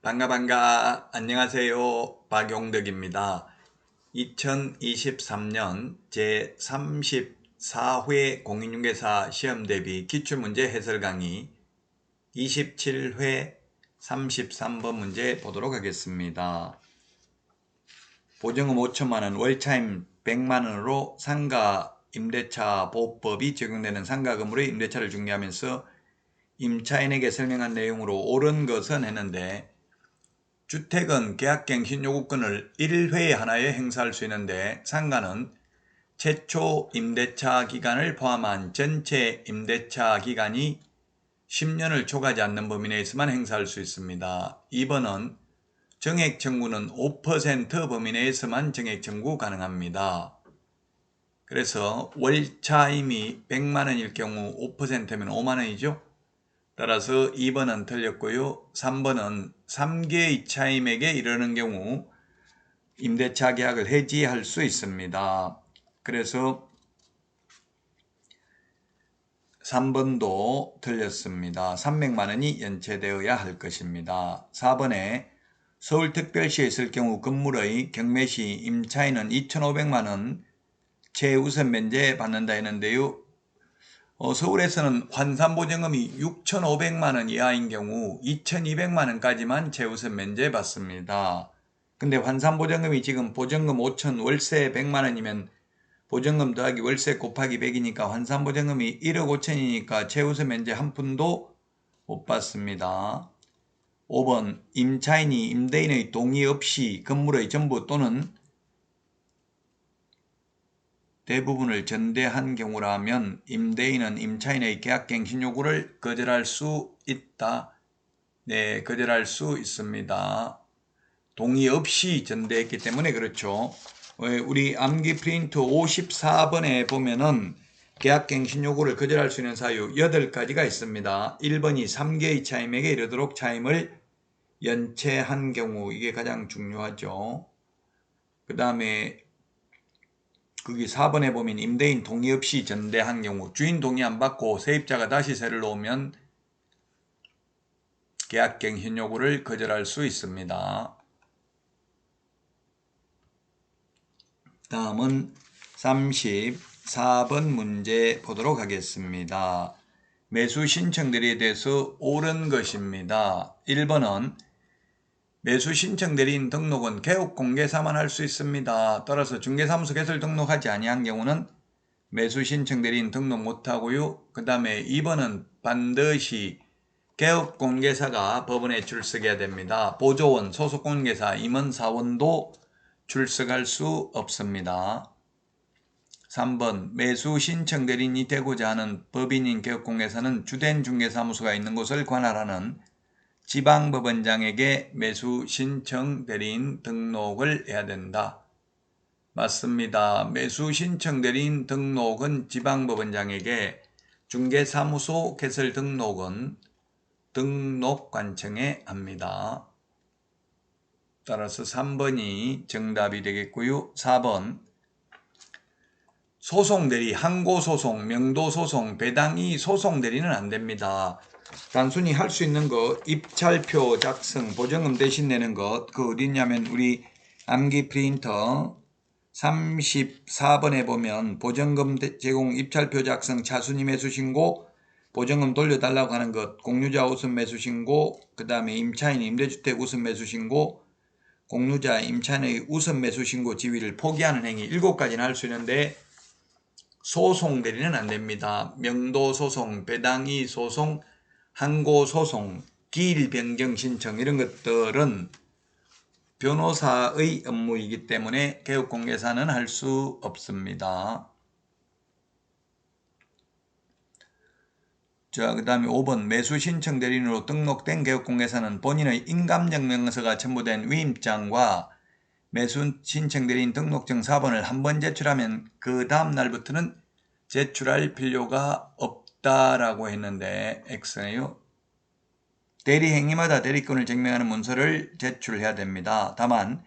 반가 안녕하세요. 박용덕입니다. 2023년 제34회 공인중개사 시험대비 기출문제 해설 강의 27회 33번 문제 보도록 하겠습니다. 보증금 5천만원, 월차임 100만원으로 상가 임대차 보호법이 적용되는 상가 건물의 임대차를 중개하면서 임차인에게 설명한 내용으로 옳은 것은 했는데, 주택은 계약갱신 요구권을 1회에 하나에 행사할 수 있는데 상가는 최초 임대차 기간을 포함한 전체 임대차 기간이 10년을 초과하지 않는 범위 내에서만 행사할 수 있습니다. 2번은 정액 청구는 5% 범위 내에서만 정액 청구 가능합니다. 그래서 월차임이 100만원일 경우 5%면 5만원이죠. 따라서 2번은 틀렸고요. 3번은 3개의 차임에게 이르는 경우 임대차 계약을 해지할 수 있습니다. 그래서 3번도 틀렸습니다. 300만원이 연체되어야 할 것입니다. 4번에 서울특별시에 있을 경우 건물의 경매시 임차인은 2,500만원 최우선 면제 받는다 했는데요. 서울에서는 환산보증금이 6,500만원 이하인 경우 2,200만원까지만 최우선 면제 받습니다. 근데 환산보증금이 지금 보증금 5천, 월세 100만원이면 보증금 더하기 월세 곱하기 100이니까 환산보증금이 1억 5천이니까 최우선 면제 한 푼도 못 받습니다. 5번 임차인이 임대인의 동의 없이 건물의 전부 또는 대부분을 전대한 경우라면 임대인은 임차인의 계약갱신 요구를 거절할 수 있다. 네, 거절할 수 있습니다. 동의 없이 전대했기 때문에 그렇죠. 우리 암기 프린트 54번에 보면은 계약갱신 요구를 거절할 수 있는 사유 8가지가 있습니다. 1번이 3개의 차임에게 이르도록 차임을 연체한 경우, 이게 가장 중요하죠. 그 다음에 거기 4번에 보면 임대인 동의 없이 전대한 경우, 주인 동의 안 받고 세입자가 다시 세를 놓으면 계약갱신 요구를 거절할 수 있습니다. 다음은 34번 문제 보도록 하겠습니다. 매수 신청대리에 대해서 옳은 것입니다. 1번은 매수 신청 대리인 등록은 개업공개사만 할 수 있습니다. 따라서 중개사무소 개설 등록하지 아니한 경우는 매수 신청 대리인 등록 못하고요. 그 다음에 2번은 반드시 개업공개사가 법원에 출석해야 됩니다. 보조원, 소속공개사, 임원사원도 출석할 수 없습니다. 3번 매수 신청 대리인이 되고자 하는 법인인 개업공개사는 주된 중개사무소가 있는 곳을 관할하는 지방법원장에게 매수 신청 대리인 등록을 해야 된다. 맞습니다. 매수 신청 대리인 등록은 지방법원장에게, 중개사무소 개설 등록은 등록관청에 합니다. 따라서 3번이 정답이 되겠고요. 4번 소송대리, 항고소송, 명도소송, 배당이 소송대리는 안됩니다. 단순히 할 수 있는 거 입찰표 작성, 보증금 대신 내는 것, 그 어디냐면 우리 암기 프린터 34번에 보면 보증금 제공, 입찰표 작성, 차순위 매수신고, 보증금 돌려달라고 하는 것, 공유자 우선 매수신고, 그 다음에 임차인 임대주택 우선 매수신고, 공유자 임차인의 우선 매수신고 지위를 포기하는 행위 7가지는 할 수 있는데 소송 대리는 안됩니다. 명도소송, 배당이 소송, 항고소송, 기일 변경 신청 이런 것들은 변호사의 업무이기 때문에 개업공개사는 할 수 없습니다. 자, 그 다음에 5번 매수 신청 대리인으로 등록된 개업공개사는 본인의 인감증명서가 첨부된 위임장과 매수 신청 대리인 등록증 4번을 한 번 제출하면 그 다음 날부터는 제출할 필요가 없다라고 했는데 X네요. 대리 행위마다 대리권을 증명하는 문서를 제출해야 됩니다. 다만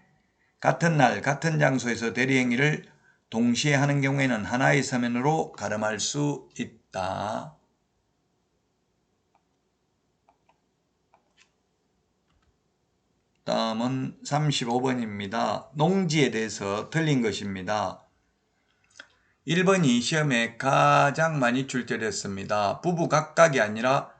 같은 날 같은 장소에서 대리 행위를 동시에 하는 경우에는 하나의 서면으로 가름할 수 있다. 다음은 35번입니다. 농지에 대해서 틀린 것입니다. 1번이 시험에 가장 많이 출제됐습니다. 부부 각각이 아니라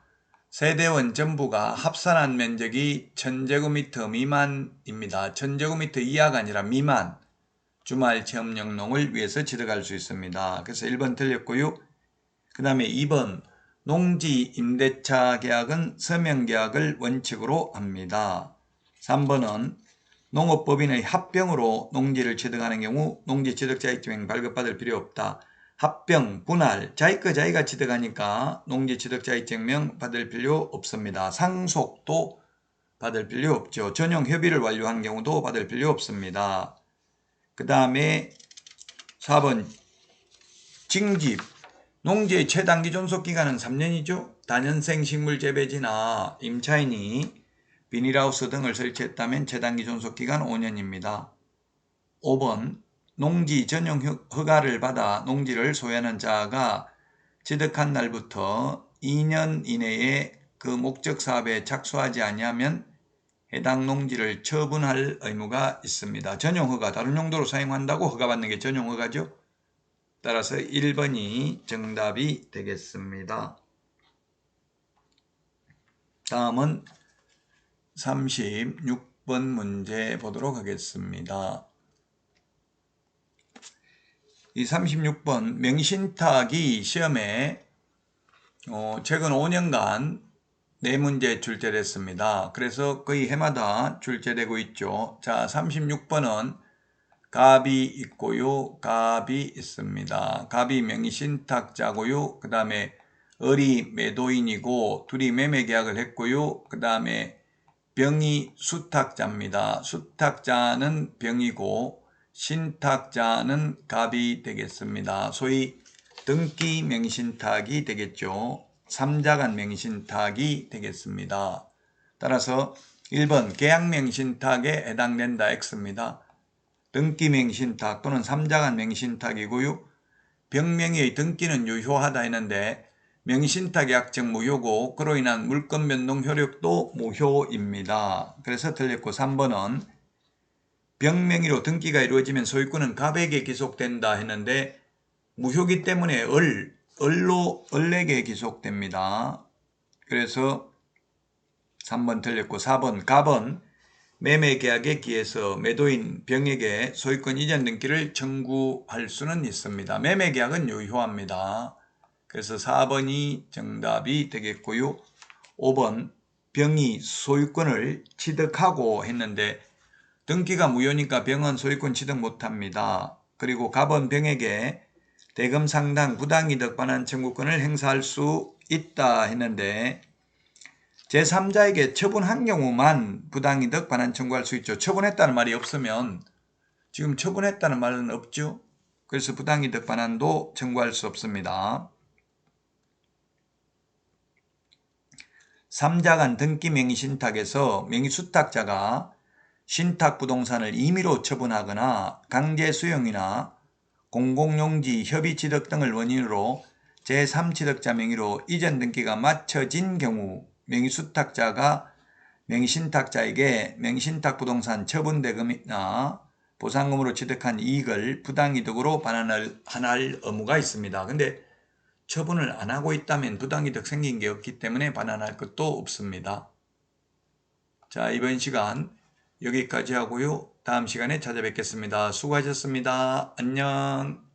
세대원 전부가 합산한 면적이 1000제곱미터 미만입니다. 1000제곱미터 이하가 아니라 미만. 주말 체험 영농을 위해서 취득할 수 있습니다. 그래서 1번 틀렸고요. 그 다음에 2번 농지 임대차 계약은 서명계약을 원칙으로 합니다. 3번은 농업법인의 합병으로 농지를 취득하는 경우 농지 취득자격증 발급받을 필요 없다. 합병, 분할, 자기 거 자기가 취득하니까 농지 취득자격증명 받을 필요 없습니다. 상속도 받을 필요 없죠. 전용 협의를 완료한 경우도 받을 필요 없습니다. 그 다음에 4번 징집. 농지의 최단기 존속기간은 3년이죠. 다년생 식물재배지나 임차인이 비닐하우스 등을 설치했다면 최단기 존속기간 5년입니다. 5번 농지 전용 허가를 받아 농지를 소유하는 자가 취득한 날부터 2년 이내에 그 목적 사업에 착수하지 아니하면 해당 농지를 처분할 의무가 있습니다. 전용 허가, 다른 용도로 사용한다고 허가받는 게 전용 허가죠. 따라서 1번이 정답이 되겠습니다. 다음은 36번 문제 보도록 하겠습니다. 이 36번 명신탁이 시험에 최근 5년간 4문제 출제됐습니다. 그래서 거의 해마다 출제되고 있죠. 자, 36번은 갑이 있고요. 갑이 있습니다. 갑이 명의신탁자고요. 그 다음에 을이 매도인이고 둘이 매매계약을 했고요. 그 다음에 병이 수탁자입니다. 수탁자는 병이고 신탁자는 갑이 되겠습니다. 소위 등기 명의신탁이 되겠죠. 3자간 명의신탁이 되겠습니다. 따라서 1번 계약명의신탁에 해당된다 X입니다. 등기명의신탁 또는 3자간 명의신탁이고요. 병명의의 등기는 유효하다 했는데 명의신탁 약정 무효고 그로 인한 물권 변동 효력도 무효입니다. 그래서 틀렸고 3번은 병명의로 등기가 이루어지면 소유권은 갑에게 기속된다 했는데 무효기 때문에 을에게 기속됩니다. 그래서 3번 틀렸고 4번 갑은 매매계약에 기해서 매도인 병에게 소유권 이전 등기를 청구할 수는 있습니다. 매매계약은 유효합니다. 그래서 4번이 정답이 되겠고요. 5번 병이 소유권을 취득하고 했는데 등기가 무효니까 병은 소유권 취득 못합니다. 그리고 갑은 병에게 대금 상당 부당이득 반환 청구권을 행사할 수 있다 했는데 제3자에게 처분한 경우만 부당이득 반환 청구할 수 있죠. 처분했다는 말이 없으면 지금 처분했다는 말은 없죠. 그래서 부당이득 반환도 청구할 수 없습니다. 3자간 등기 명의신탁에서 명의수탁자가 신탁부동산을 임의로 처분하거나 강제수용이나 공공용지 협의취득 등을 원인으로 제3취득자 명의로 이전 등기가 마쳐진 경우 명의수탁자가 명의신탁자에게 명의신탁부동산 처분대금이나 보상금으로 취득한 이익을 부당이득으로 반환할 의무가 있습니다. 근데 처분을 안 하고 있다면 부당이득 생긴 게 없기 때문에 반환할 것도 없습니다. 자, 이번 시간 여기까지 하고요. 다음 시간에 찾아뵙겠습니다. 수고하셨습니다. 안녕.